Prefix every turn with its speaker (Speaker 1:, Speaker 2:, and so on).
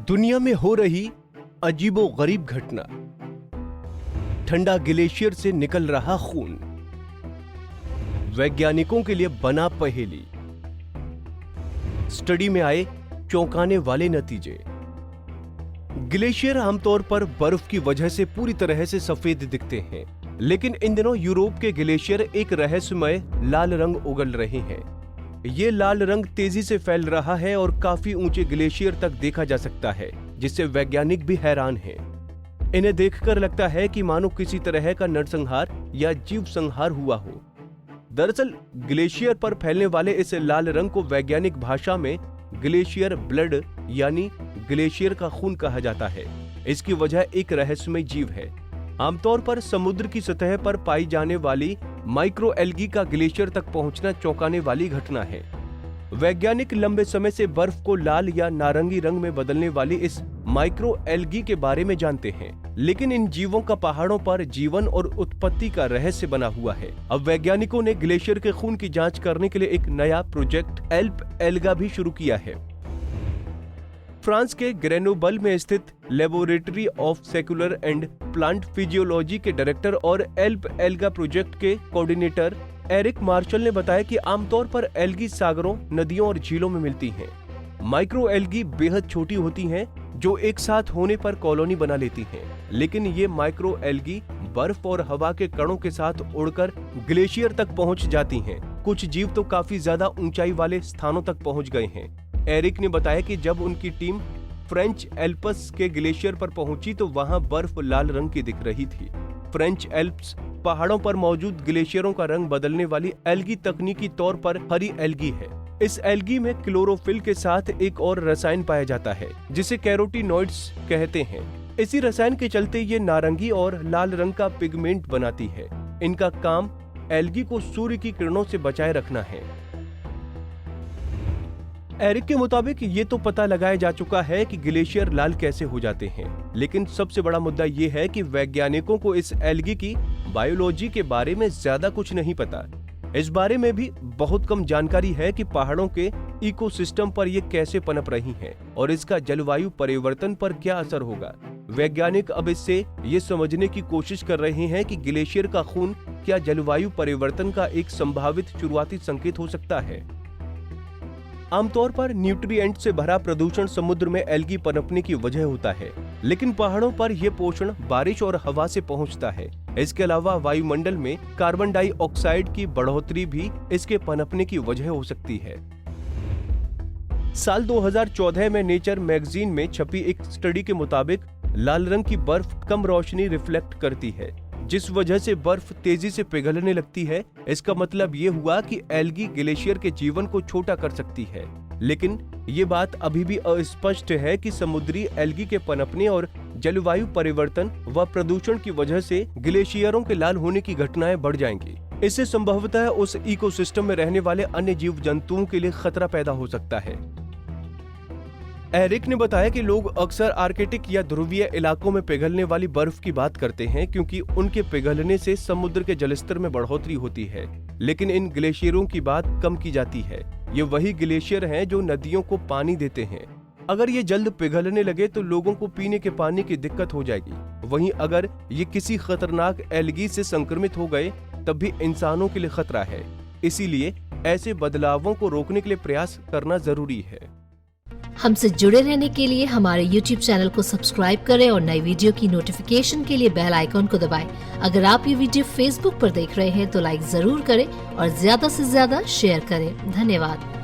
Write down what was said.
Speaker 1: दुनिया में हो रही अजीबोगरीब घटना, ठंडा ग्लेशियर से निकल रहा खून, वैज्ञानिकों के लिए बना पहेली। स्टडी में आए चौंकाने वाले नतीजे। ग्लेशियर आमतौर पर बर्फ की वजह से पूरी तरह से सफेद दिखते हैं, लेकिन इन दिनों यूरोप के ग्लेशियर एक रहस्यमय लाल रंग उगल रहे हैं। ये लाल रंग तेजी से फैल रहा है और काफी ऊंचे ग्लेशियर तक देखा जा सकता है, जिससे वैज्ञानिक भी हैरान हैं। इन्हें देखकर लगता है कि मानो किसी तरह का नरसंहार या जीव संहार हुआ हो। दरअसल ग्लेशियर पर फैलने वाले इस लाल रंग को वैज्ञानिक भाषा में ग्लेशियर ब्लड यानी ग्लेशियर का खून कहा जाता है। इसकी वजह एक रहस्यमय जीव है। आमतौर पर समुद्र की सतह पर पाई जाने वाली माइक्रो एल्गी का ग्लेशियर तक पहुंचना चौंकाने वाली घटना है। वैज्ञानिक लंबे समय से बर्फ को लाल या नारंगी रंग में बदलने वाली इस माइक्रो एल्गी के बारे में जानते हैं, लेकिन इन जीवों का पहाड़ों पर जीवन और उत्पत्ति का रहस्य बना हुआ है। अब वैज्ञानिकों ने ग्लेशियर के खून की जांच करने के लिए एक नया प्रोजेक्ट एल्प एल्गा भी शुरू किया है। फ्रांस के ग्रेनोबल में स्थित laboratory of secular and plant physiology के डायरेक्टर और एल्प एल्गा प्रोजेक्ट के कोऑर्डिनेटर एरिक मार्शल ने बताया कि आमतौर पर एल्गी सागरों, नदियों और झीलों में मिलती हैं। माइक्रो एल्गी बेहद छोटी होती हैं, जो एक साथ होने पर कॉलोनी बना लेती हैं, लेकिन ये माइक्रो एल्गी बर्फ और हवा के कणों के साथ उड़कर ग्लेशियर तक पहुंच जाती हैं। कुछ जीव तो काफी ज्यादा ऊंचाई वाले स्थानों तक पहुंच गए हैं। एरिक ने बताया कि जब उनकी टीम फ्रेंच एल्प्स के ग्लेशियर पर पहुंची तो वहां बर्फ लाल रंग की दिख रही थी। फ्रेंच एल्प्स पहाड़ों पर मौजूद ग्लेशियरों का रंग बदलने वाली एल्गी तकनीकी तौर पर हरी एल्गी है। इस एल्गी में क्लोरोफिल के साथ एक और रसायन पाया जाता है, जिसे कैरोटीनॉइड्स कहते हैं। इसी रसायन के चलते ये नारंगी और लाल रंग का पिगमेंट बनाती है। इनका काम एल्गी को सूर्य की किरणों से बचाए रखना है। एरिक के मुताबिक ये तो पता लगाया जा चुका है कि ग्लेशियर लाल कैसे हो जाते हैं, लेकिन सबसे बड़ा मुद्दा ये है कि वैज्ञानिकों को इस एल्गी की बायोलॉजी के बारे में ज्यादा कुछ नहीं पता। इस बारे में भी बहुत कम जानकारी है कि पहाड़ों के इकोसिस्टम पर ये कैसे पनप रही हैं और इसका जलवायु परिवर्तन पर क्या असर होगा। वैज्ञानिक अब इससे ये समझने की कोशिश कर रहे हैं कि ग्लेशियर का खून क्या जलवायु परिवर्तन का एक संभावित शुरुआती संकेत हो सकता है। आमतौर पर न्यूट्रिएंट से भरा प्रदूषण समुद्र में एल्गी पनपने की वजह होता है, लेकिन पहाड़ों पर यह पोषण बारिश और हवा से पहुंचता है। इसके अलावा वायुमंडल में कार्बन डाइऑक्साइड की बढ़ोतरी भी इसके पनपने की वजह हो सकती है। साल 2014 में नेचर मैगजीन में छपी एक स्टडी के मुताबिक लाल रंग की बर्फ कम रोशनी रिफ्लेक्ट करती है, जिस वजह से बर्फ तेजी से पिघलने लगती है। इसका मतलब ये हुआ कि एल्गी ग्लेशियर के जीवन को छोटा कर सकती है, लेकिन ये बात अभी भी अस्पष्ट है कि समुद्री एल्गी के पनपने और जलवायु परिवर्तन व प्रदूषण की वजह से ग्लेशियरों के लाल होने की घटनाएं बढ़ जाएंगी। इससे संभवतः उस इकोसिस्टम में रहने वाले अन्य जीव जंतुओं के लिए खतरा पैदा हो सकता है। एरिक ने बताया कि लोग अक्सर आर्कटिक या ध्रुवीय इलाकों में पिघलने वाली बर्फ की बात करते हैं, क्योंकि उनके पिघलने से समुद्र के जलस्तर में बढ़ोतरी होती है, लेकिन इन ग्लेशियरों की बात कम की जाती है। ये वही ग्लेशियर हैं जो नदियों को पानी देते हैं। अगर ये जल्द पिघलने लगे तो लोगों को पीने के पानी की दिक्कत हो जाएगी। वहीं अगर ये किसी खतरनाक एल्गी से संक्रमित हो गए तब भी इंसानों के लिए खतरा है। इसीलिए ऐसे बदलावों को रोकने के लिए प्रयास करना जरूरी है।
Speaker 2: हमसे जुड़े रहने के लिए हमारे YouTube चैनल को सब्सक्राइब करें और नई वीडियो की नोटिफिकेशन के लिए बेल आइकॉन को दबाएं। अगर आप ये वीडियो Facebook पर देख रहे हैं तो लाइक जरूर करें और ज्यादा से ज्यादा शेयर करें। धन्यवाद।